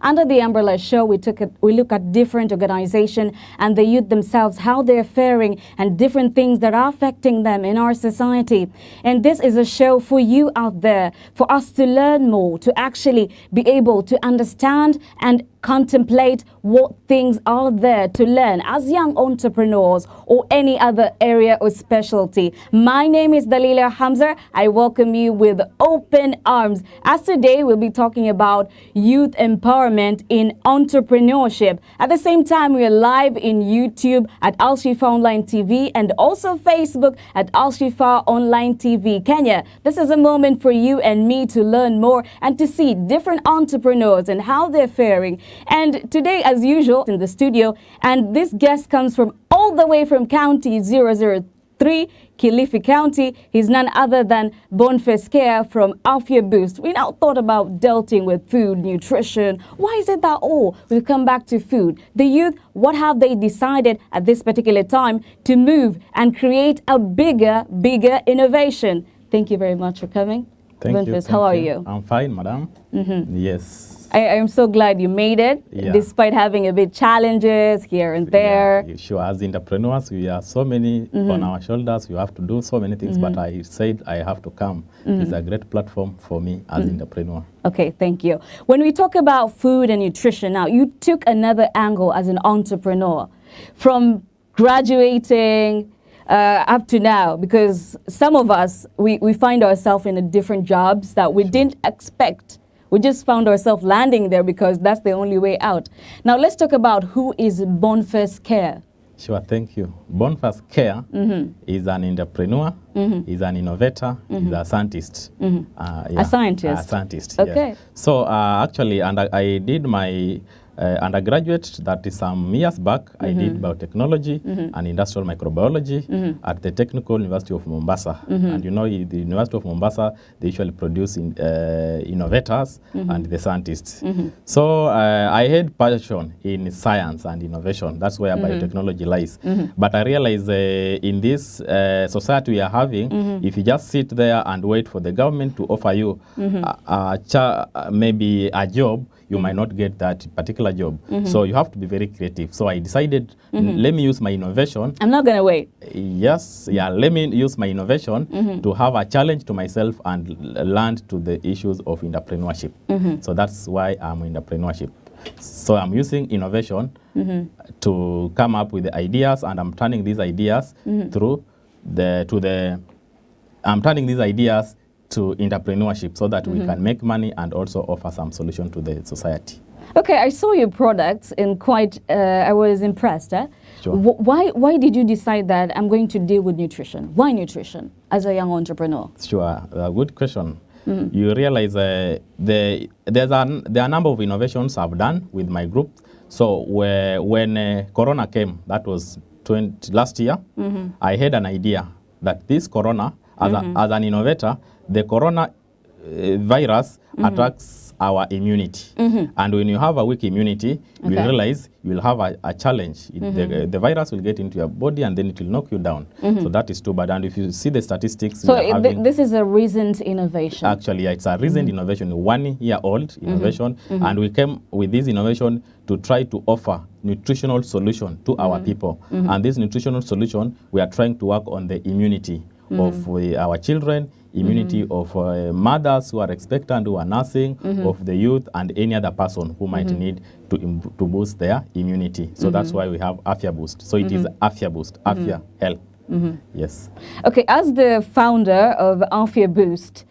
Under the umbrella show, we look at different organizations and the youth themselves, how they're faring and different things that are affecting them in our society. And this is a show for you out there, for us to learn more, to actually be able to understand and contemplate what things are there to learn as young entrepreneurs or any other area or specialty. My name is Dalila Hamza. I welcome you with open arms. As today we'll be talking about youth empowerment in entrepreneurship. At the same time, we are live in YouTube at Al Shifa Online TV and also Facebook at Al Shifa Online TV. Kenya, this is a moment for you and me to learn more and to see different entrepreneurs and how they're faring. And today, as usual, in the studio, and this guest comes from all the way from County 003, Kilifi County. He's none other than Boniface Care from Afya Boost. We now thought about dealing with food, nutrition. Why is it that we'll come back to food? The youth, what have they decided at this particular time to move and create a bigger innovation? Thank you very much for coming. Boniface, how are you? I'm fine, madam. Yes. I am so glad you made it, despite having a bit challenges here and there. Yeah, sure. As entrepreneurs, we are so many on our shoulders. We have to do so many things, but I said I have to come. It's a great platform for me as an entrepreneur. Okay, thank you. When we talk about food and nutrition, now you took another angle as an entrepreneur from graduating up to now, because some of us, we find ourselves in different jobs that we didn't expect. We just found ourselves landing there because that's the only way out. Now let's talk about who is Boniface Care. Sure, thank you. Boniface Care is an entrepreneur, is an innovator, is a scientist. A scientist? A scientist, okay. Yeah. So actually, and I did my undergraduate, that is some years back. I did biotechnology and industrial microbiology at the Technical University of Mombasa. And you know, the University of Mombasa, they usually produce innovators and the scientists. So I had passion in science and innovation. That's where biotechnology lies. But I realize in this society we are having, if you just sit there and wait for the government to offer you maybe a job, you might not get that particular job. So you have to be very creative. So I decided, let me use my innovation. I'm not going to wait. Yes, yeah, let me use my innovation to have a challenge to myself and land to the issues of entrepreneurship. So that's why I'm in entrepreneurship. So I'm using innovation to come up with the ideas, and I'm turning these ideas I'm turning these ideas to entrepreneurship so that we can make money and also offer some solution to the society. Okay, I saw your products and I was impressed. Sure. Why did you decide that I'm going to deal with nutrition? Why nutrition as a young entrepreneur? Sure, good question. You realize there are a number of innovations I've done with my group. So when Corona came, that was last year, I had an idea that this Corona, as an innovator, the Corona virus attacks our immunity. And when you have a weak immunity, you realize you will have a challenge. The virus will get into your body and then it will knock you down. So that is too bad. And if you see the statistics... So this is a recent innovation? Actually, it's a recent innovation, 1-year-old innovation. And we came with this innovation to try to offer nutritional solution to our people. And this nutritional solution, we are trying to work on the immunity of our children, immunity of mothers who are expectant, who are nursing, of the youth, and any other person who might need to boost their immunity. So that's why we have Afya Boost. So it is Afya Boost, Afya Health. Yes. Okay, as the founder of Afya Boost,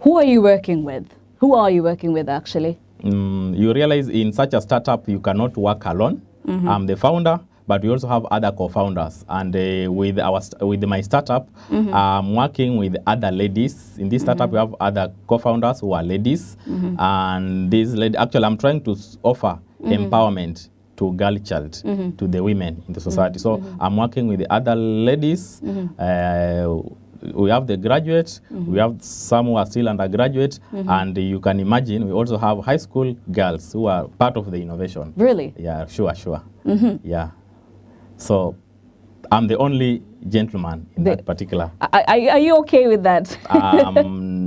who are you working with? Who are you working with actually? You realize in such a startup, you cannot work alone. I'm the founder, but we also have other co-founders. And with my startup, I'm working with other ladies. In this startup, we have other co-founders who are ladies. And these ladies, actually, I'm trying to offer empowerment to girl child, to the women in the society. So I'm working with the other ladies. We have the graduates, we have some who are still undergraduate, and you can imagine we also have high school girls who are part of the innovation. Really? Yeah, sure. Yeah. So I'm the only gentleman in that particular. Are you okay with that?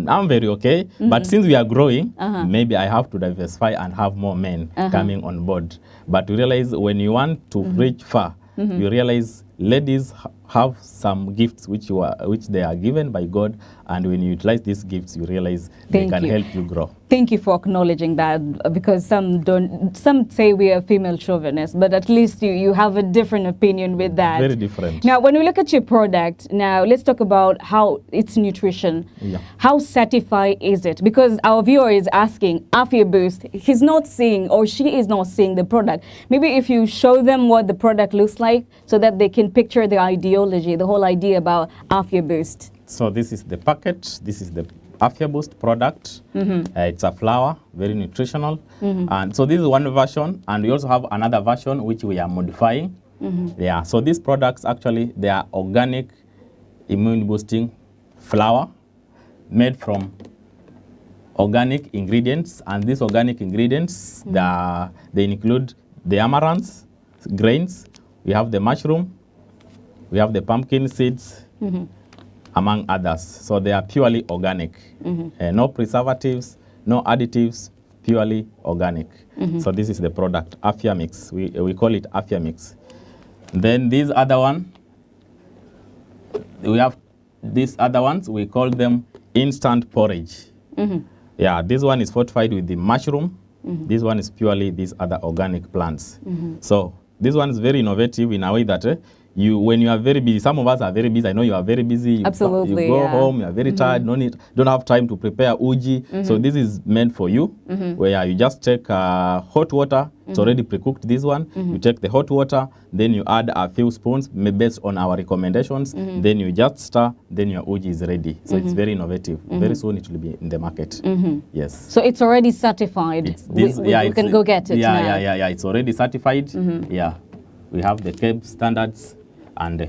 I'm very okay. But since we are growing, maybe I have to diversify and have more men coming on board. But you realize when you want to reach far, you realize ladies have some gifts which they are given by God, and when you utilize these gifts, you realize they can help you grow. Thank you for acknowledging that, because some say we are female chauvinists, but at least you have a different opinion with that. Very different. Now, when we look at your product, now let's talk about how its nutrition. Yeah. How certified is it? Because our viewer is asking, Afia Boost, he's not seeing, or she is not seeing the product. Maybe if you show them what the product looks like so that they can picture the ideology, the whole idea about Afia Boost. So this is the packet. This is the Afia Boost product. It's a flour, very nutritional. And so this is one version, and we also have another version which we are modifying. Yeah. So these products actually, they are organic immune boosting flour made from organic ingredients, and these organic ingredients, they include the amaranth grains, we have the mushroom, we have the pumpkin seeds, among others. So they are purely organic. No preservatives, no additives, purely organic. So this is the product, Afia Mix. We call it Afia Mix. Then these other one, we have these other ones, we call them instant porridge. Yeah, this one is fortified with the mushroom. This one is purely these other organic plants. So this one is very innovative in a way that when you are very busy, some of us are very busy. I know you are very busy. Absolutely, you go home, you are very tired, don't have time to prepare uji. So this is meant for you, where you just take hot water. It's already pre-cooked, this one. You take the hot water, then you add a few spoons based on our recommendations. Then you just stir, then your uji is ready. So it's very innovative. Very soon it will be in the market. Yes. So it's already certified. We can go get it now. Yeah. It's already certified. Yeah. We have the KEB standards. And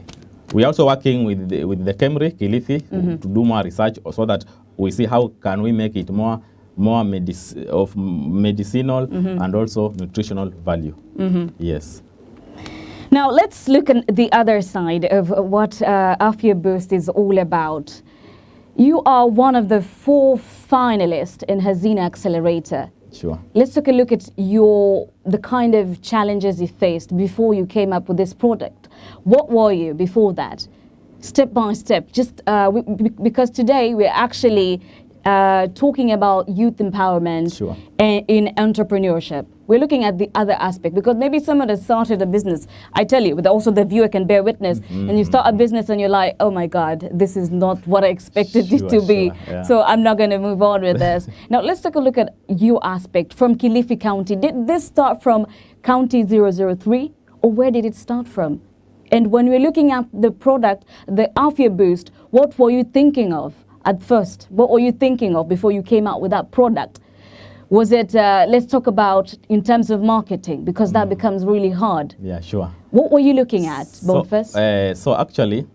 we're also working with the KEMRI, Kilifi, to do more research so that we see how can we make it more medicinal and also nutritional value. Yes. Now let's look at the other side of what Afia Boost is all about. You are one of the 4 finalists in Hazina Accelerator. Sure. Let's take a look at the kind of challenges you faced before you came up with this product. What were you before that? Step by step, just because today we're actually talking about youth empowerment in entrepreneurship. We're looking at the other aspect, because maybe someone has started a business. I tell you, but also the viewer can bear witness. And you start a business and you're like, oh my God, this is not what I expected it to be. Yeah. So I'm not going to move on with this. Now let's take a look at your aspect from Kilifi County. Did this start from County 003, or where did it start from? And when we're looking at the product, the Afia Boost, what were you thinking of at first? What were you thinking of before you came out with that product? Was it, let's talk about in terms of marketing, because that becomes really hard. Yeah, sure. What were you looking at, Boniface? So actually,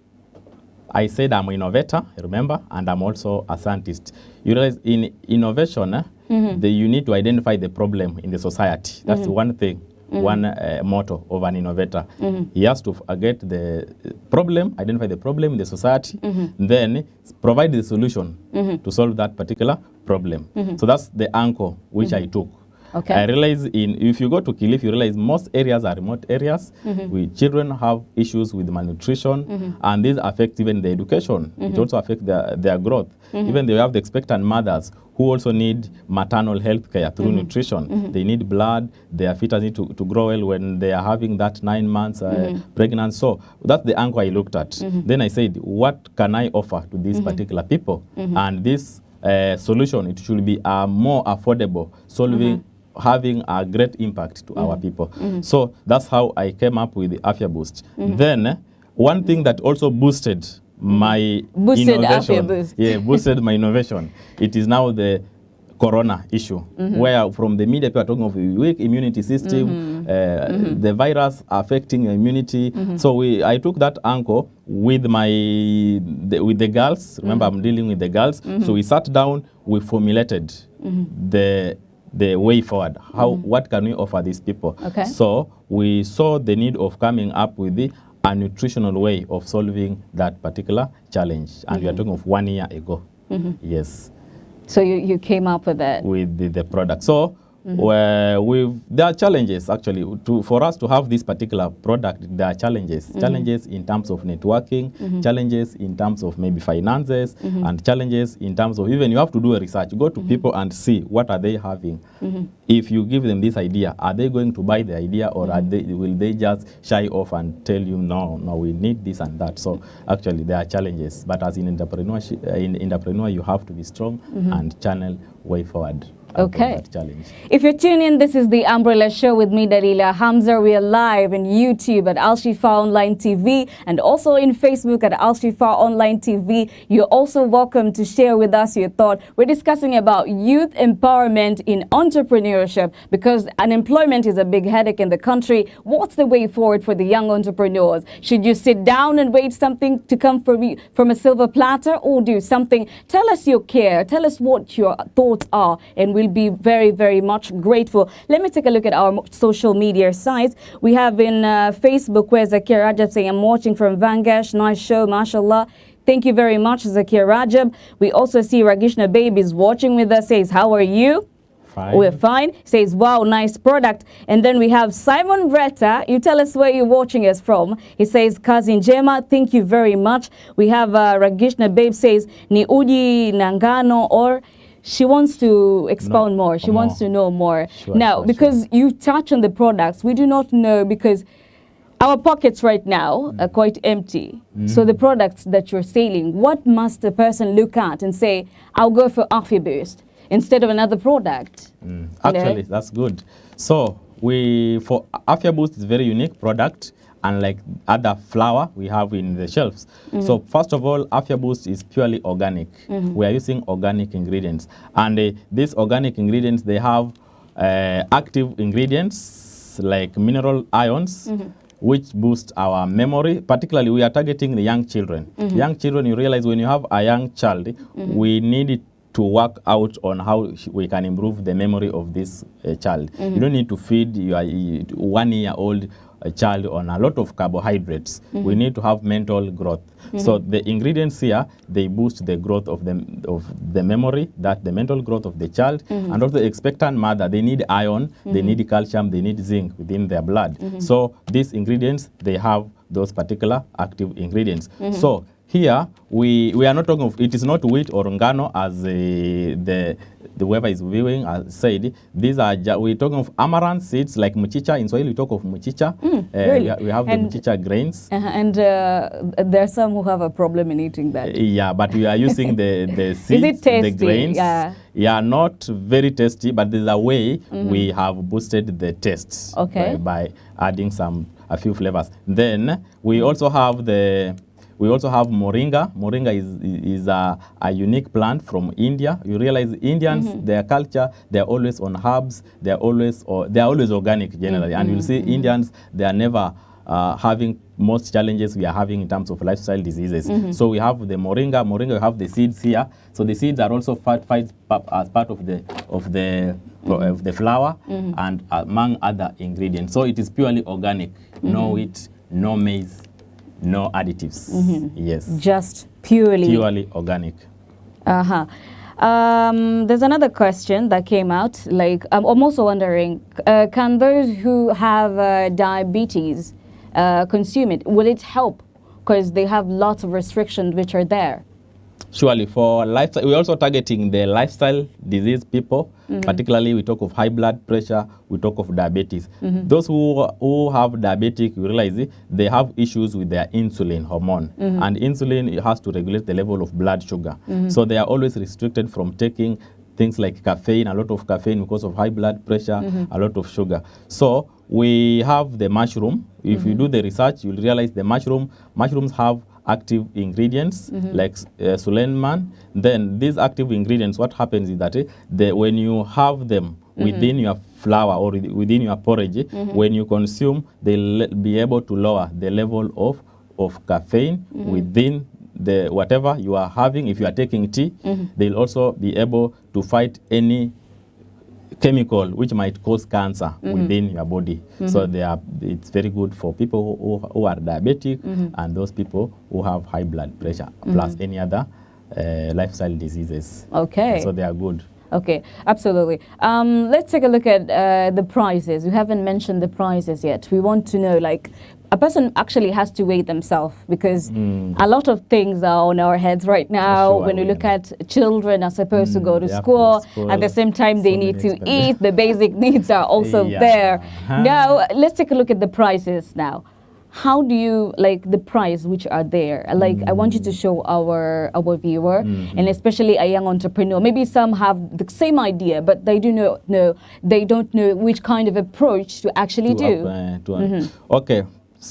I said I'm an innovator, remember, and I'm also a scientist. You realize in innovation, you need to identify the problem in the society. That's one thing. One motto of an innovator. He has to get the problem, identify the problem in the society, then provide the solution to solve that particular problem. So that's the anchor which I took. Okay. I realize if you go to Kilifi, you realize most areas are remote areas. Children have issues with malnutrition, and these affect even the education. It also affects their growth. Even they have the expectant mothers who also need maternal health care through nutrition. They need blood. Their fetus need to grow well when they are having that 9 months pregnant. So that's the anchor I looked at. Then I said, what can I offer to these particular people? And this solution, it should be more affordable, solving having a great impact to our people. So that's how I came up with the Afia Boost. Then one thing that also boosted my innovation, boosted my innovation. It is now the corona issue, where from the media people are talking of a weak immunity system, the virus affecting immunity. So I took that anchor with the girls. Remember, I'm dealing with the girls. So we sat down, we formulated the way forward. What can we offer these people? Okay. So we saw the need of coming up with a nutritional way of solving that particular challenge. And we are talking of 1 year ago. Yes. So you came up with it. With the product. So there are challenges actually for us to have this particular product. There are challenges in terms of networking, challenges in terms of maybe finances, and challenges in terms of even you have to do a research. Go to people and see what are they having. If you give them this idea, are they going to buy the idea, or will they just shy off and tell you no, we need this and that? So actually there are challenges, but as in entrepreneur, you have to be strong and channel way forward. Okay. If you're tuning in, this is the Umbrella Show with me, Dalila Hamza. We are live on YouTube at Al Shifa Online TV and also in Facebook at Al Shifa Online TV. You're also welcome to share with us your thought. We're discussing about youth empowerment in entrepreneurship because unemployment is a big headache in the country. What's the way forward for the young entrepreneurs? Should you sit down and wait something to come from a silver platter, or do something? Tell us your care. Tell us what your thoughts are, and we'll be very, very much grateful. Let me take a look at our social media sites. We have in Facebook where Zakir Rajab saying, I'm watching from Vangash. Nice show, mashallah. Thank you very much, Zakir Rajab. We also see Ragishna Baby is watching with us, says, how are you? Fine. We're fine. Says, wow, nice product. And then we have Simon Vreta. You tell us where you're watching us from. He says, Cousin Jema, thank you very much. We have Ragishna Babe says, ni uji nangano, or she wants to expound more. She wants to know more. Now, because you touch on the products, we do not know, because our pockets right now are quite empty. So the products that you're selling, what must the person look at and say, I'll go for Afia Boost instead of another product? Actually, that's good. So for Afia Boost is a very unique product, unlike other flour we have in the shelves. So first of all, Afia Boost is purely organic. We are using organic ingredients, and these organic ingredients, they have active ingredients like mineral ions, which boost our memory. Particularly, we are targeting the young children. Young children, you realize when you have a young child, we need it to work out on how we can improve the memory of this child. You don't need to feed your 1 year old child on a lot of carbohydrates. We need to have mental growth. So the ingredients here, they boost the growth of the memory, that the mental growth of the child, and also the expectant mother, they need iron, they need calcium, they need zinc within their blood. So these ingredients, they have those particular active ingredients. So here we are not talking of, it is not wheat or ngano as the whoever is viewing said. These are we're talking of amaranth seeds like mchicha. In Swahili we talk of mchicha. Really? We have the mchicha grains. And there are some who have a problem in eating that. Yeah, but we are using the seeds, is it tasty? The grains. Yeah, not very tasty, but there's a way we have boosted the tastes by adding a few flavors. Then we also have Moringa. Moringa is a unique plant from India. You realize Indians, their culture, they're always on herbs. They're always organic generally. And you'll see Indians, they are never having most challenges we are having in terms of lifestyle diseases. So we have the Moringa. Moringa, we have the seeds here. So the seeds are also as part of the flour and among other ingredients. So it is purely organic. No wheat, no maize, no additives. Yes. Just purely organic. There's another question that came out. Like, I'm also wondering, can those who have diabetes consume it? Will it help? Because they have lots of restrictions which are there. Surely, for lifestyle, we're also targeting the lifestyle disease people. Particularly, we talk of high blood pressure, we talk of diabetes. Those who have diabetic, you realize they have issues with their insulin hormone. And insulin has to regulate the level of blood sugar. So they are always restricted from taking things like caffeine, a lot of caffeine because of high blood pressure, a lot of sugar. So we have the mushroom. If you do the research, you'll realize the mushrooms have active ingredients like Suleiman. Then these active ingredients, what happens is that when you have them within your flour or within your porridge, when you consume, they'll be able to lower the level of caffeine within the whatever you are having. If you are taking tea, they'll also be able to fight any chemical which might cause cancer within your body. So it's very good for people who are diabetic and those people who have high blood pressure, plus any other lifestyle diseases. Okay. So they are good. Okay, absolutely. Let's take a look at the prices. You haven't mentioned the prices yet. We want to know, like, a person actually has to weigh themselves because a lot of things are on our heads right now. Sure, when you look at children are supposed to go to they have school, to school, at the same time so they many need to expenses. eat. The basic needs are also Yeah. there. Uh-huh. Now, let's take a look at the prices now. How do you like the price which are there? Like I want you to show our viewer and especially a young entrepreneur. Maybe some have the same idea, but they do not know. They don't know which kind of approach to actually do. Okay,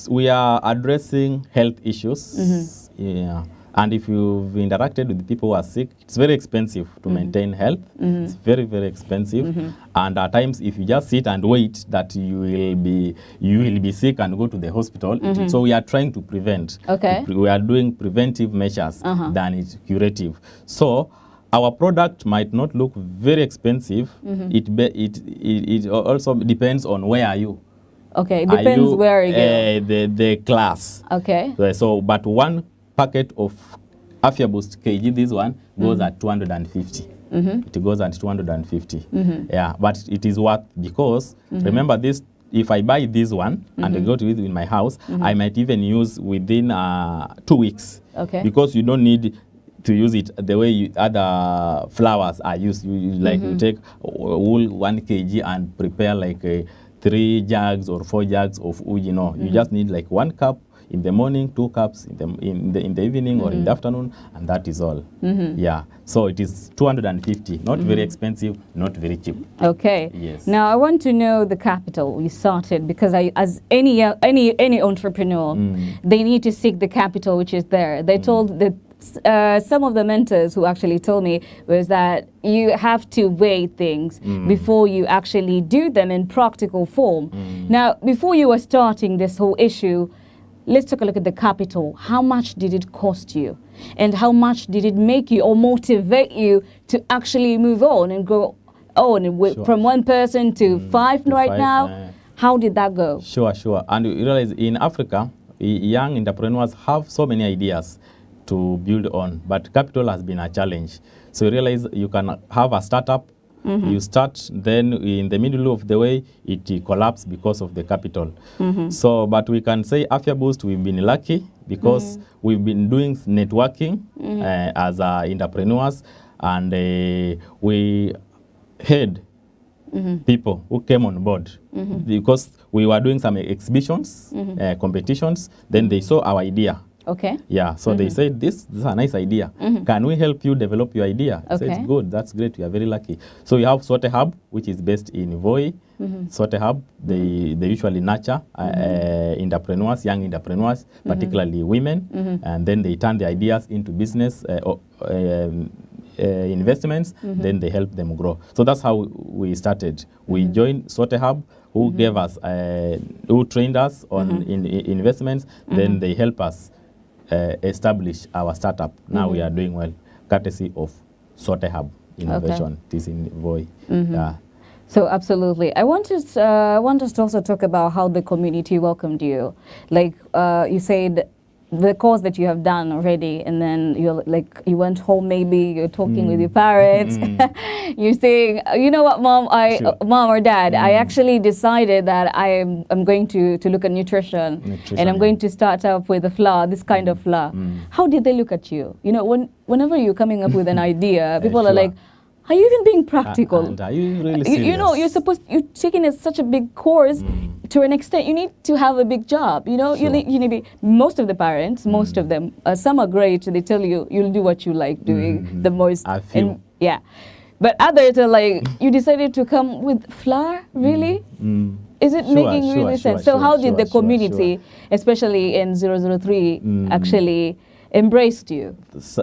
we are addressing health issues. Yeah. And if you've interacted with people who are sick, it's very expensive to maintain health. It's very, very expensive. And at times, if you just sit and wait that you will be sick and go to the hospital, so we are trying to prevent. Okay. We are doing preventive measures than it's curative. So our product might not look very expensive. It also depends on where are you. Okay, it depends where you go. The class. Okay. So, but one packet of Afia Boost kg, this one goes at 250. It goes at 250. Yeah, but it is worth because remember this. If I buy this one and I go to it in my house, I might even use within 2 weeks. Okay. Because you don't need to use it the way other flowers are used. You take wool 1 kg and prepare like 3 jugs or 4 jugs of uji. No, you just need like 1 cup in the morning, 2 cups in the evening or in the afternoon, and that is all. Yeah. So it is 250. Not very expensive, not very cheap. Okay. Yes. Now I want to know the capital you started because as any entrepreneur, they need to seek the capital which is there. They told the some of the mentors who actually told me was that you have to weigh things before you actually do them in practical form. Now, before you were starting this whole issue, let's take a look at the capital. How much did it cost you? And how much did it make you or motivate you to actually move on and go on from 1 person to 5 right now? How did that go? Sure. And you realize in Africa, young entrepreneurs have so many ideas to build on, but capital has been a challenge. So you realize you can have a startup, you start, then in the middle of the way, it collapses because of the capital. So, but we can say Afia Boost, we've been lucky because we've been doing networking as entrepreneurs, and we had people who came on board because we were doing some exhibitions, competitions, then they saw our idea. Okay. Yeah, so they said, this is a nice idea. Can we help you develop your idea? I said, it's good, that's great, we are very lucky. So we have Sote Hub, which is based in Voi. Sote Hub, they usually nurture entrepreneurs, young entrepreneurs, particularly women, and then they turn the ideas into business investments, then they help them grow. So that's how we started. We joined Sote Hub, who gave us, who trained us on investments, then they help us establish our startup. Now we are doing well, courtesy of Sote Hub Innovation. It is in Voi. Yeah. So absolutely. I want us to also talk about how the community welcomed you. Like you said, the course that you have done already, and then you went home, maybe you're talking with your parents, you're saying, you know what, mom, mom or dad, I actually decided that I'm going to look at nutrition and I'm going to start up with a flour, this kind of flour. How did they look at you? You know, whenever you're coming up with an idea, people are like, are you even being practical? And are you really serious? You know, you're taking such a big course. To an extent, you need to have a big job. You know, you need to be. Most of the parents, most of them, some are great. They tell you you'll do what you like doing the most. I feel. Yeah, but others are like, you decided to come with flour, really? Is it making really sense? So how did the community, especially in 003, actually embraced you?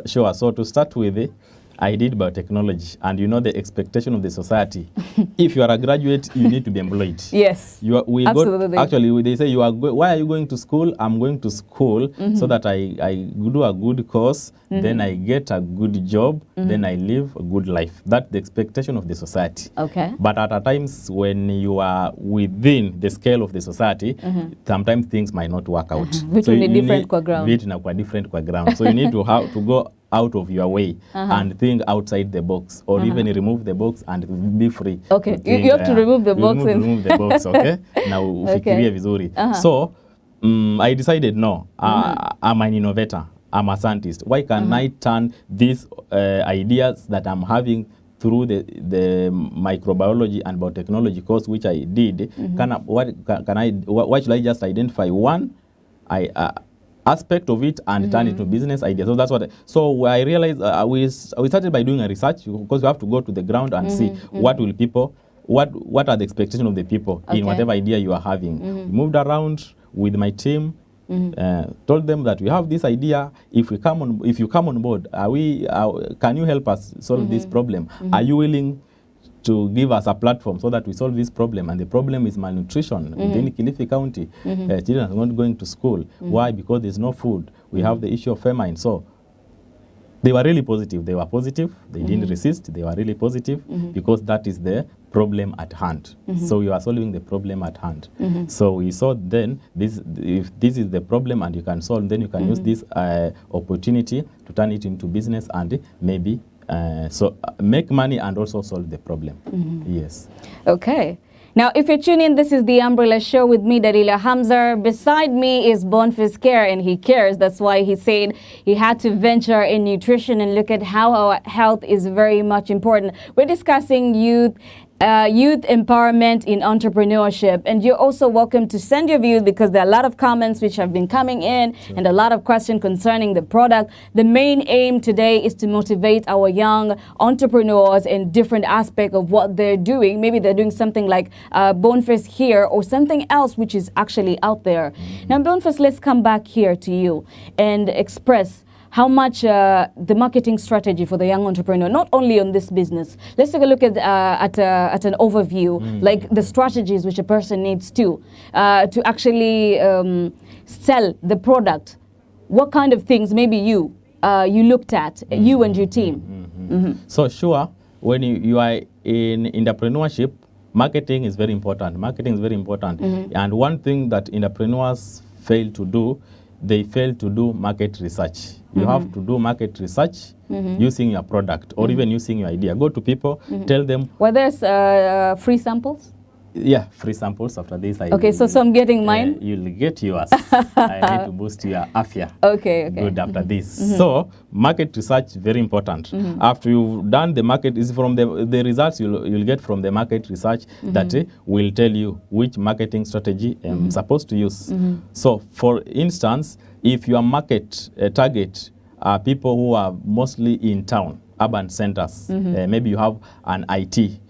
Sure. So to start with, I did biotechnology, and you know the expectation of the society. If you are a graduate, you need to be employed. Yes, absolutely. Actually, they say, why are you going to school? I'm going to school so that I do a good course, then I get a good job, then I live a good life. That's the expectation of the society. Okay. But at times, when you are within the scale of the society, sometimes things might not work out. So you need different kwa ground. So you need to have to go out of your way and think outside the box, or even remove the box and be free. Okay, you have to remove the box. Remove the box, okay? Now, ufikirie vizuri. So, I decided, no, I'm an innovator. I'm a scientist. Why can I turn these ideas that I'm having through the microbiology and biotechnology course which I did? Why should I just identify one aspect of it and turn it into business idea? So that's what. So I realized we started by doing a research, because we have to go to the ground and see what will people, what are the expectations of the people in whatever idea you are having. We moved around with my team. Told them that we have this idea. If you come on board, can you help us solve this problem? Are you willing to give us a platform so that we solve this problem? And the problem is malnutrition within Kilifi County. Children are not going to school. Why? Because there's no food. We have the issue of famine. So they were really positive. They were positive. They didn't resist. They were really positive because that is the problem at hand. So we are solving the problem at hand. So we saw then if this is the problem and you can solve, then you can use this opportunity to turn it into business and maybe make money and also solve the problem. Yes. Okay. Now, if you're tuning in, this is The Umbrella Show with me, Dalila Hamza. Beside me is Boniface Care, and he cares. That's why he said he had to venture in nutrition and look at how our health is very much important. We're discussing youth empowerment in entrepreneurship, and you're also welcome to send your views, because there are a lot of comments which have been coming in and a lot of questions concerning the product. The main aim today is to motivate our young entrepreneurs in different aspects of what they're doing. Maybe they're doing something like Boniface here, or something else which is actually out there. Now, Boniface, let's come back here to you and express how much the marketing strategy for the young entrepreneur, not only on this business. Let's take a look at an overview, like the strategies which a person needs to actually sell the product. What kind of things maybe you looked at, you and your team? So sure, when you are in entrepreneurship, marketing is very important. Marketing is very important. And one thing that entrepreneurs fail to do, they fail to do market research. You have to do market research using your product or even using your idea. Go to people, tell them. Well, there's free samples? Yeah, free samples after this. Okay, so I'm getting mine? You'll get yours. I need to boost your afya. Okay. Good after this. So, market research, very important. After you've done the market, is from the results you'll get from the market research that will tell you which marketing strategy I'm supposed to use. So, for instance, if your market target are people who are mostly in town, urban centers, maybe you have an IT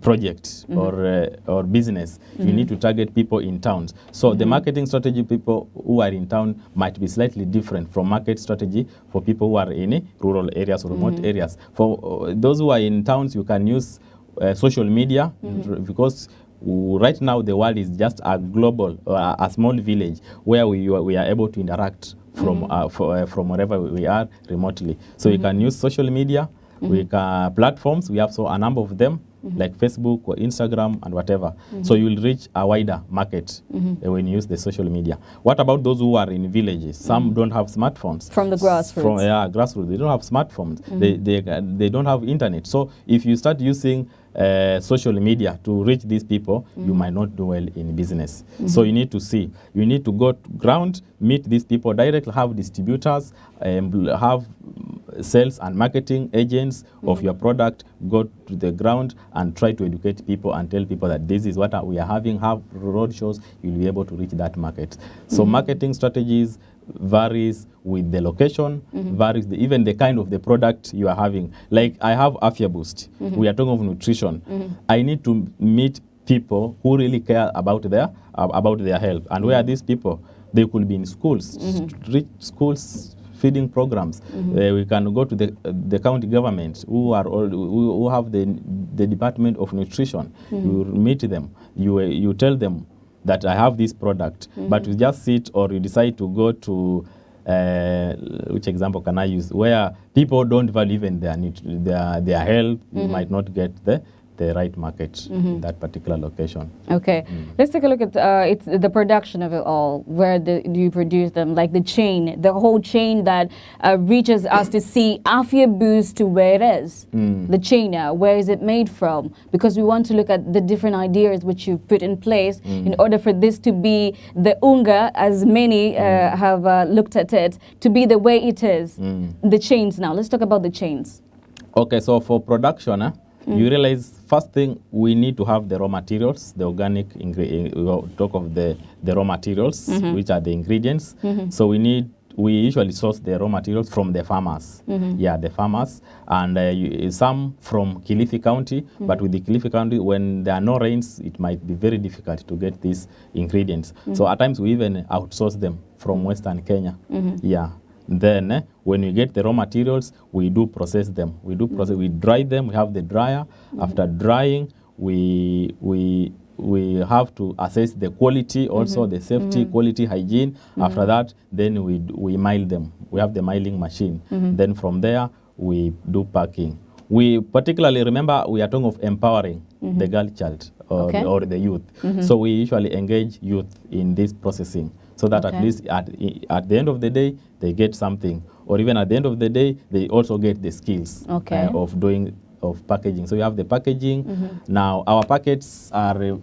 project or business, you need to target people in towns. So the marketing strategy people who are in town might be slightly different from market strategy for people who are in rural areas or remote areas. For those who are in towns, you can use social media because right now the world is just a global, a small village where we are able to interact from wherever we are remotely. So you can use social media. We can platforms. We have a number of them, like Facebook or Instagram and whatever. So you will reach a wider market when you use the social media. What about those who are in villages? Some don't have smartphones. From the grassroots. Grassroots. They don't have smartphones. They don't have internet. So if you start using social media to reach these people, you might not do well in business. So you need to see. You need to go to ground, meet these people directly, have distributors, have sales and marketing agents of your product, go to the ground and try to educate people and tell people that this is what we are having, have road shows, you'll be able to reach that market. So marketing strategies varies with the location, varies even the kind of the product you are having. Like I have Afya Boost. We are talking of nutrition. I need to meet people who really care about their health. And where are these people? They could be in schools, reach schools, feeding programs. We can go to the county government who have the Department of Nutrition. You meet them. You tell them that I have this product, but you just sit or you decide to go to which example can I use? Where people don't value even their health, you might not get the the right market in that particular location. Okay, let's take a look at it's the production of it all. Where do you produce them? Like the chain, the whole chain that reaches us to see Afia Boost to where it is. The chain, where is it made from? Because we want to look at the different ideas which you put in place in order for this to be the unga, as many have looked at it, to be the way it is. The chains now. Let's talk about the chains. Okay, so for production, you realize first thing we need to have the raw materials, the organic ingredients. We'll talk of the raw materials, which are the ingredients. So we usually source the raw materials from the farmers. Yeah, the farmers, and some from Kilifi County. But with the Kilifi County, when there are no rains, it might be very difficult to get these ingredients. So at times we even outsource them from Western Kenya. Yeah. Then when we get the raw materials, we do process them. We dry them. We have the dryer. After drying, we have to assess the quality, also the safety, quality, hygiene. After that, then we mile them. We have the miling machine. Then from there, we do packing. We particularly remember we are talking of empowering the girl child or the youth. So we usually engage youth in this processing, so that at least at the end of the day, they get something. Or even at the end of the day, they also get the skills of packaging. So you have the packaging. Now, our packets are,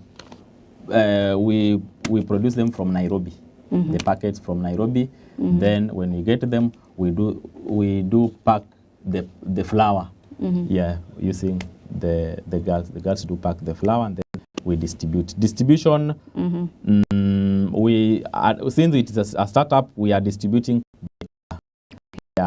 we produce them from Nairobi. The packets from Nairobi. Then when we get them, we do pack the flour. Yeah, using the girls. The girls do pack the flour, and then we distribute. Distribution, since it is a startup, we are distributing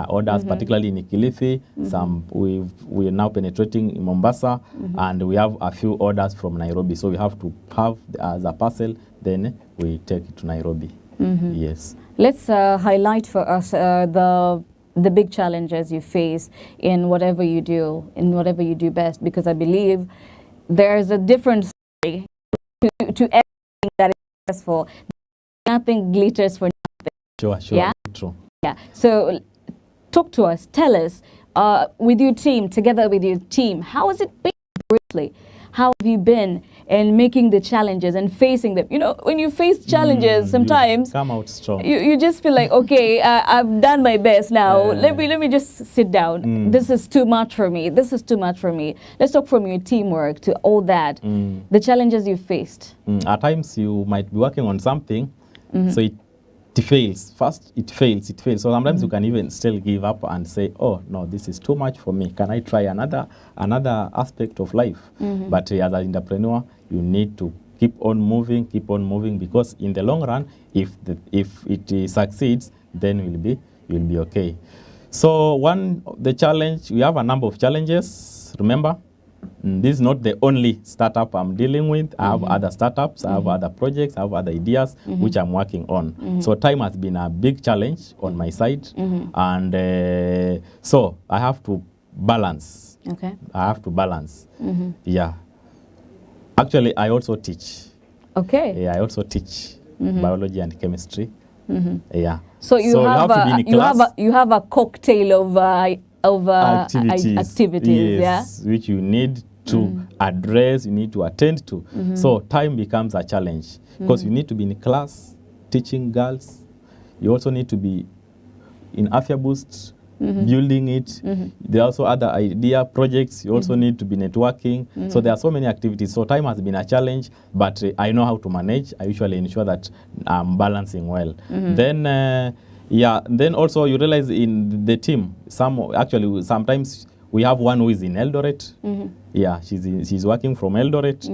orders, particularly in Kilifi. Some we are now penetrating in Mombasa, and we have a few orders from Nairobi. So we have to have as a parcel, then we take it to Nairobi. Yes. Let's highlight for us the big challenges you face in whatever you do, best, because I believe there's a different story to everything that is successful. Nothing glitters for nothing. Sure. Yeah? True. Yeah. So talk to us, tell us, with your team, together with your team, how has it been briefly? How have you been in making the challenges and facing them? You know, when you face challenges, sometimes you come out strong. You just feel like, okay, I've done my best now. Let me just sit down. This is too much for me. This is too much for me. Let's talk from your teamwork to all that. The challenges you faced. At times you might be working on something, so it fails. First, it fails. So sometimes you can even still give up and say, oh, no, this is too much for me. Can I try another aspect of life? But as an entrepreneur, you need to keep on moving, because in the long run, if it succeeds, then you'll be okay. So the challenge, we have a number of challenges. Remember, this is not the only startup I'm dealing with. I have other startups, I have other projects, I have other ideas which I'm working on. So time has been a big challenge on my side, and so I have to balance. Okay. I have to balance. Yeah. Actually, I also teach. Okay. Yeah, I also teach biology and chemistry. Yeah. So you have a cocktail of activities, yes, which you need to address, you need to attend to. So time becomes a challenge, because you need to be in class teaching girls. You also need to be in Afia Boost, building it. There are also other idea projects. You also need to be networking. So there are so many activities. So time has been a challenge, but I know how to manage. I usually ensure that I'm balancing well. Then also you realize in the team, sometimes we have one who is in Eldoret. Yeah, she's working from Eldoret.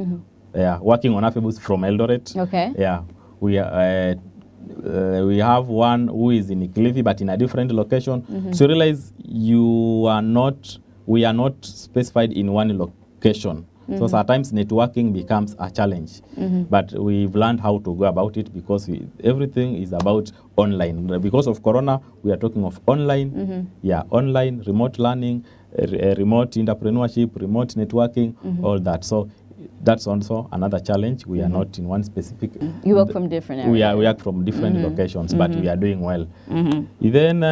Yeah, working on Afia Boost from Eldoret. Okay. Yeah, we have one who is in Kilifi, but in a different location. So you realize we are not specified in one location. So sometimes networking becomes a challenge, but we've learned how to go about it, because everything is about online. Because of Corona, we are talking of online, online, remote learning, remote entrepreneurship, remote networking, all that. So that's also another challenge. We are not in one specific. You work from different areas. We work from different locations, but we are doing well. Then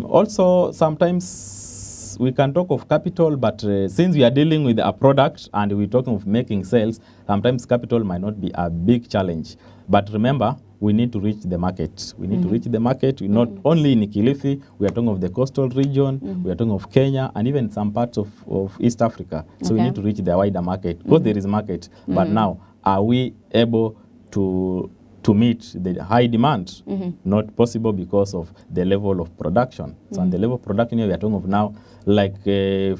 also sometimes yes, we can talk of capital, but since we are dealing with a product and we're talking of making sales, sometimes capital might not be a big challenge. But remember, we need to reach the market. We need to reach the market. We're not only in Kilifi, we are talking of the coastal region, we are talking of Kenya, and even some parts of East Africa. So we need to reach the wider market, because there is market. But now, are we able to meet the high demand? Not possible because of the level of production. So on the level of production here we are talking of now, like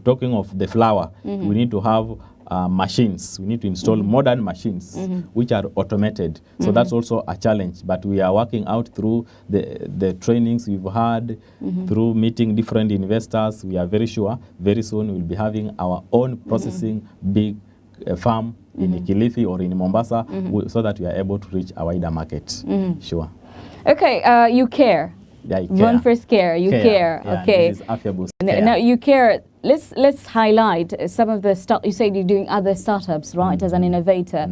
talking of the flour, we need to have machines. We need to install modern machines which are automated. So that's also a challenge, but we are working out through the trainings we've had, through meeting different investors. We are very sure very soon we'll be having our own processing big farm in Kilifi or in Mombasa, so that we are able to reach a wider market. Sure. Okay, you care. Yeah, you care. Run first care. You care. Yeah, Okay. this is Afya Boost Now you care. Let's highlight some of the stuff. You said you're doing other startups, right? As an innovator,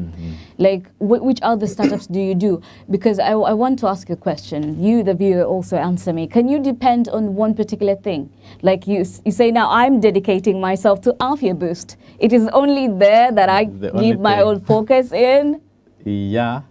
like which other startups do you do? Because I want to ask you a question. You, the viewer, also answer me. Can you depend on one particular thing? Like you say now, I'm dedicating myself to Afya Boost. It is only there that I give my whole focus in. Yeah.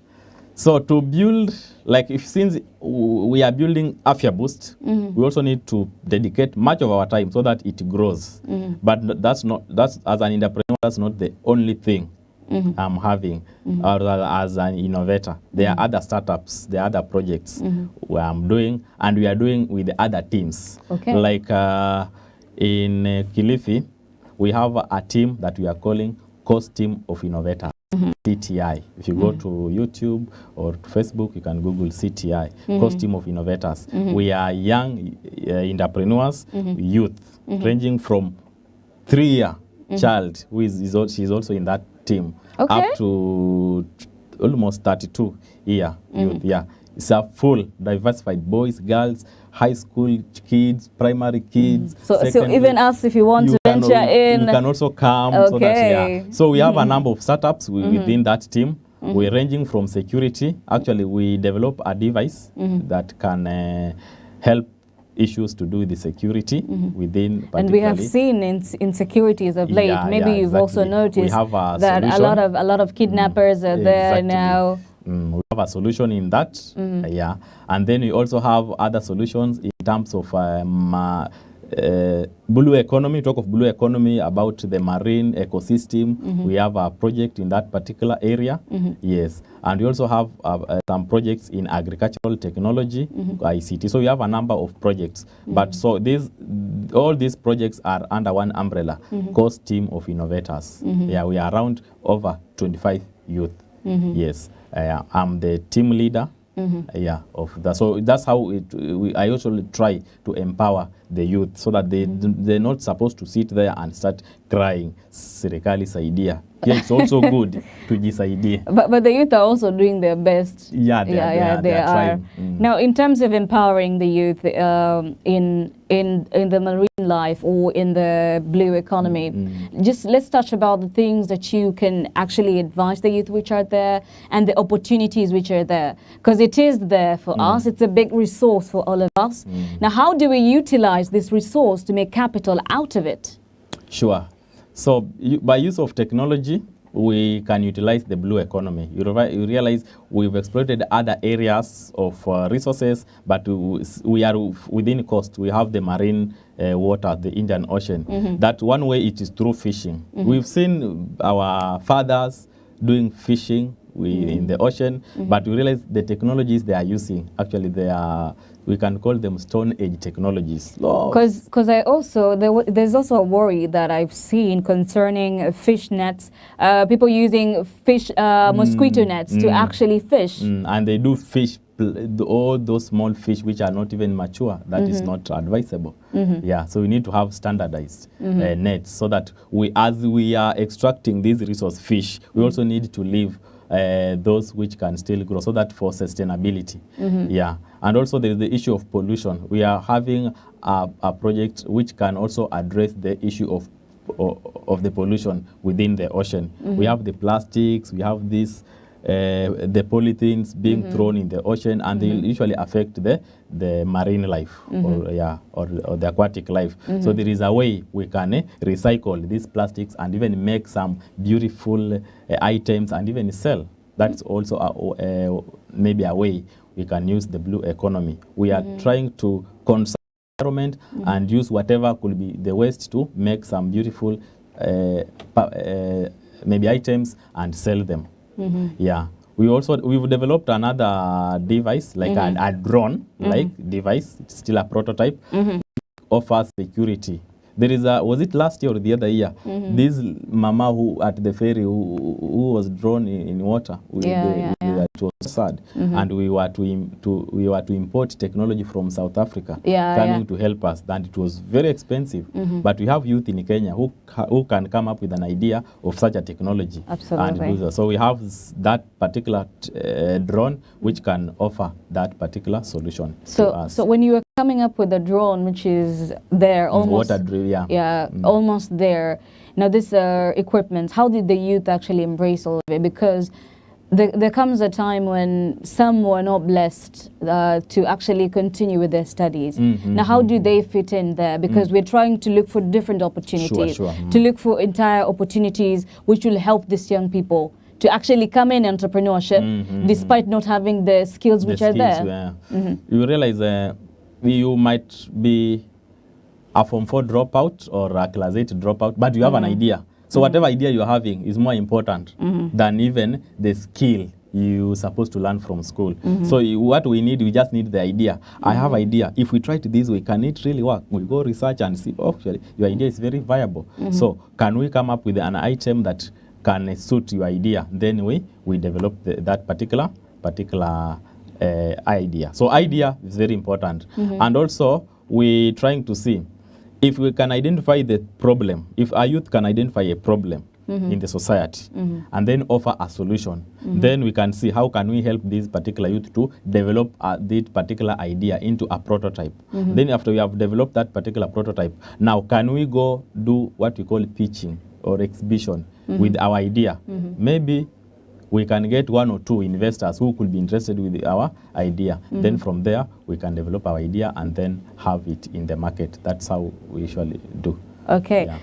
So to build, like since we are building Afya Boost, we also need to dedicate much of our time so that it grows. But that's as an entrepreneur, that's not the only thing I'm having or as an innovator. There are other startups, there are other projects where I'm doing, and we are doing with other teams. Okay. Like in Kilifi, we have a team that we are calling Coast Team of Innovators. CTI. If you go to YouTube or to Facebook, you can Google CTI, Coast Team of Innovators. We are young entrepreneurs, youth, ranging from 3-year child, who she's also in that team, up to almost 32-year youth. Yeah, it's a full diversified boys, girls, high school kids, primary kids. So even us, if you want to venture in, you can also come. Okay. So, that, so we have a number of startups within that team. We're ranging from security. Actually, we develop a device that can help issues to do with the security within. And we have seen insecurities of late. Maybe you've also noticed that a lot of kidnappers are there now. We have a solution in that, yeah, and then we also have other solutions in terms of blue economy. Talk of blue economy, about the marine ecosystem. We have a project in that particular area, yes, and we also have some projects in agricultural technology, ICT. So we have a number of projects, but so all these projects are under one umbrella, Coast Team of Innovators. Yeah, we are around over 25 youth. Yes. I'm the team leader. Yeah, of that. So that's how I also try to empower the youth, so that they're not supposed to sit there and start crying, serikali saidia. Yeah, it's also good to jisaidia. But the youth are also doing their best. Yeah, they are trying. Now, in terms of empowering the youth in the marine life or in the blue economy, just let's touch about the things that you can actually advise the youth which are there, and the opportunities which are there, because it is there for us. It's a big resource for all of us. Now, how do we utilize this resource to make capital out of it? Sure. So by use of technology, we can utilize the blue economy. You realize we've exploited other areas of resources, but we are within coast. We have the marine water, the Indian Ocean. That one way it is through fishing. We've seen our fathers doing fishing in the ocean, but we realize the technologies they are using, actually we can call them Stone Age technologies. Because there's also a worry that I've seen concerning fish nets, people using fish mosquito nets to actually fish. And they do fish all those small fish which are not even mature. That is not advisable. Yeah, so we need to have standardized nets, so that as we are extracting these resource fish, we also need to leave those which can still grow, so that for sustainability. Yeah, and also there is the issue of pollution. We are having a project which can also address the issue of the pollution within the ocean. We have the plastics, we have this the polythenes being thrown in the ocean, and they usually affect the marine life or the aquatic life. So there is a way we can recycle these plastics and even make some beautiful items and even sell. That's also maybe a way we can use the blue economy. We are trying to conserve the environment and use whatever could be the waste to make some beautiful maybe items and sell them. Yeah. We've developed another device, like a drone like device. It's still a prototype. Offers security. There is was it last year or the other year? This mama who at the ferry who was drawn in water. It was sad, and we were to import technology from South Africa, coming to help us. And it was very expensive. But we have youth in Kenya who can come up with an idea of such a technology. Absolutely. And do so. We have that particular drone which can offer that particular solution to us. So when you were coming up with a drone, which is there almost water drill, almost there. Now this equipment, how did the youth actually embrace all of it? Because there comes a time when some were not blessed to actually continue with their studies. Now how do they fit in there? Because we're trying to look for different opportunities, to look for entire opportunities which will help these young people to actually come in entrepreneurship despite not having the skills which are there. You realize you might be a Form 4 dropout or a Class 8 dropout, but you have an idea. So whatever idea you're having is more important than even the skill you're supposed to learn from school. So what we just need the idea. I have idea. If we try it this way, can it really work? We go research and see, actually, your idea is very viable. So can we come up with an item that can suit your idea? Then we develop that particular idea. So idea is very important. And also, we're trying to see if we can identify the problem, if a youth can identify a problem in the society and then offer a solution, then we can see how can we help this particular youth to develop this particular idea into a prototype. Then after we have developed that particular prototype, now can we go do what we call pitching or exhibition with our idea? Maybe we can get 1 or 2 investors who could be interested with our idea. Then from there, we can develop our idea and then have it in the market. That's how we usually do. Okay. Yeah.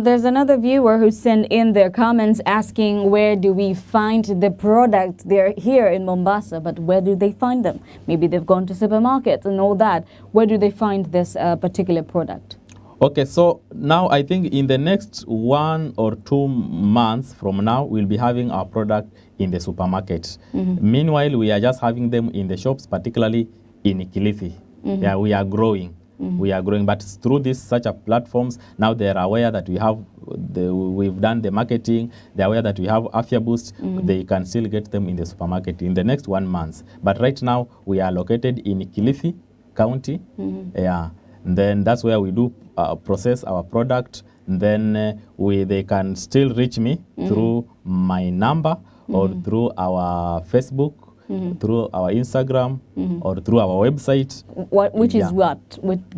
There's another viewer who sent in their comments asking, where do we find the product? They're here in Mombasa, but where do they find them? Maybe they've gone to supermarkets and all that. Where do they find this particular product? Okay, so now I think in the next 1 or 2 months from now, we'll be having our product in the supermarket. Meanwhile, we are just having them in the shops, particularly in Kilifi. Yeah, we are growing. We are growing, but through such a platforms, now they are aware that we've done the marketing. They're aware that we have Afya Boost. They can still get them in the supermarket in the next 1 month. But right now, we are located in Kilifi County. Yeah. Then that's where we do process our product. Then they can still reach me through my number or through our Facebook, through our Instagram, or through our website. Which is what?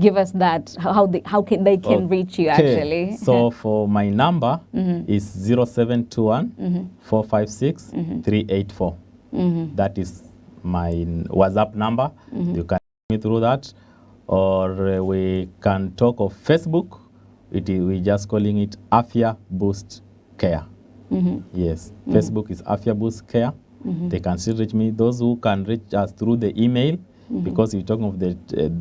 Give us that. How can they reach you actually? So for my number is 0721 456 384. That is my WhatsApp number. You can reach me through that. Or we can talk of Facebook. We're just calling it Afya Boost Care. Yes, Facebook is Afya Boost Care. They can still reach me. Those who can reach us through the email, because we're talking of the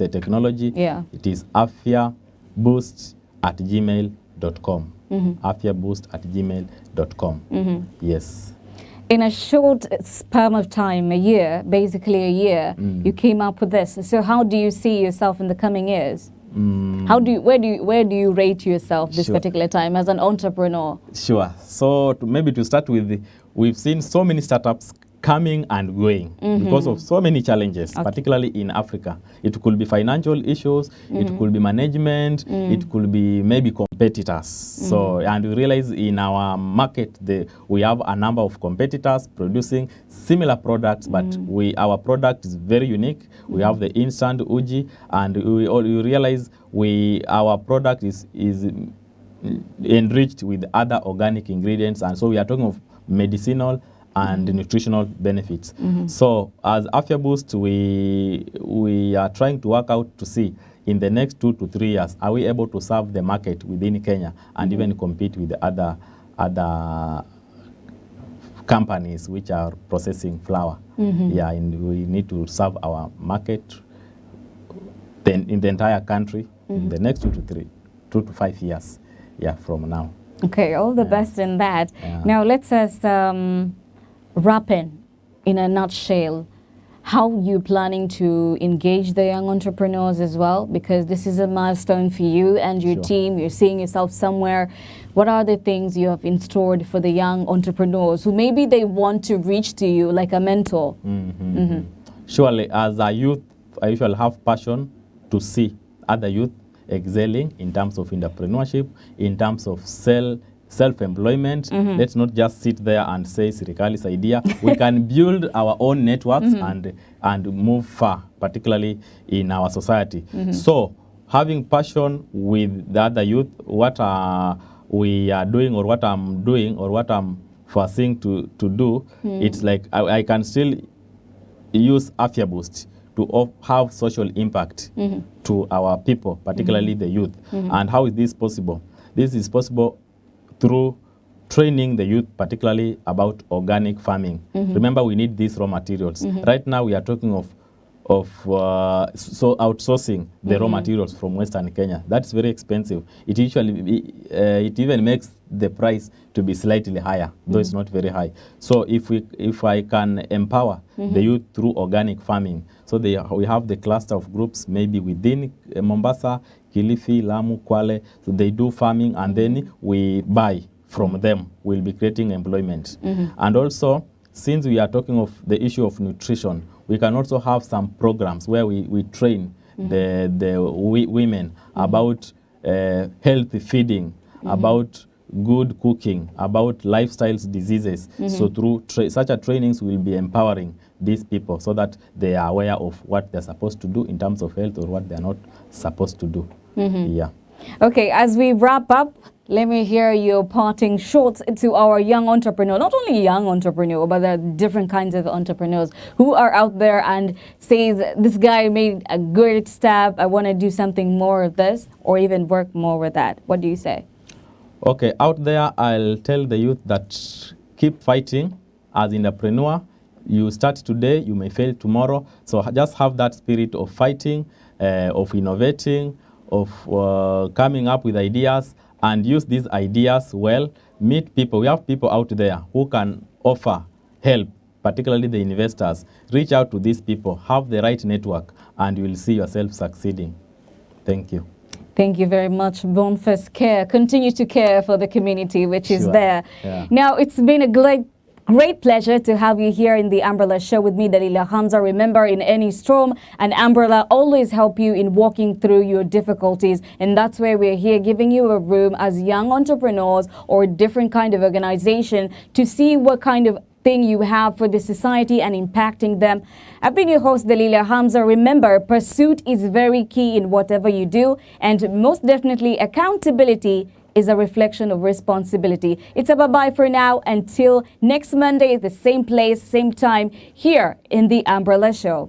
technology, it is afyaboost@gmail.com. Afyaboost@gmail.com. Yes. In a short span of time, basically a year, you came up with this. So how do you see yourself in the coming years? Where do you rate yourself this particular time as an entrepreneur? Sure. So maybe to start with, we've seen so many startups coming and going because of so many challenges, particularly in Africa. It could be financial issues, it could be management, it could be maybe competitors. So, and we realize in our market, we have a number of competitors producing similar products, but our product is very unique. We have the instant uji, and we realize our product is enriched with other organic ingredients, and so we are talking of medicinal and nutritional benefits. So as Afya Boost, we are trying to work out to see in the next 2 to 3 years, are we able to serve the market within Kenya and even compete with the other companies which are processing flour. Yeah, and we need to serve our market then in the entire country in the next 2 to 5 years, yeah, from now. Okay, all the best in that. Now let's just wrap in a nutshell. How you planning to engage the young entrepreneurs as well? Because this is a milestone for you and your team. You're seeing yourself somewhere. What are the things you have in store for the young entrepreneurs who maybe they want to reach to you like a mentor? Surely, as a youth, I usually have passion to see other youth excelling in terms of entrepreneurship, in terms of self-employment. Let's not just sit there and say Sirikali's idea. We can build our own networks and move far, particularly in our society. So having passion with the other youth, what we are doing or what I'm doing or what I'm foreseeing to do, it's like I can still use Afya Boost to have social impact to our people, particularly the youth. And how is this possible? This is possible through training the youth, particularly about organic farming. Remember, we need these raw materials. Right now, we are talking of outsourcing the raw materials from Western Kenya. That's very expensive. It usually it even makes the price to be slightly higher, though it's not very high. So if I can empower the youth through organic farming, so we have the cluster of groups maybe within Mombasa, Kilifi, Lamu, Kwale. So they do farming and then we buy from them. We'll be creating employment. And also, since we are talking of the issue of nutrition, we can also have some programs where we train the women about healthy feeding, about good cooking, about lifestyles diseases. So through such a trainings, we'll be empowering these people so that they are aware of what they're supposed to do in terms of health or what they're not supposed to do. Yeah. Okay, as we wrap up, let me hear your parting shots to our young entrepreneur, not only young entrepreneur, but there are different kinds of entrepreneurs who are out there and says, this guy made a great step, I want to do something more of this or even work more with that. What do you say? Okay, out there, I'll tell the youth that keep fighting as an entrepreneur. You start today, you may fail tomorrow. So just have that spirit of fighting, of innovating, of coming up with ideas, and use these ideas well. Meet people. We have people out there who can offer help, particularly the investors. Reach out to these people, have the right network, and you will see yourself succeeding. Thank you. Thank you very much, Boniface Care. Continue to care for the community, which is there. Now, it's been a great pleasure to have you here in the Umbrella Show with me, Dalila Hamza. Remember, in any storm, an umbrella always help you in walking through your difficulties. And that's where we're here giving you a room as young entrepreneurs or different kind of organization to see what kind of thing you have for the society and impacting them. I've been your host, Dalila Hamza. Remember, pursuit is very key in whatever you do, and most definitely accountability is a reflection of responsibility. It's a bye-bye for now until next Monday, the same place, same time, here in the Umbrella Show.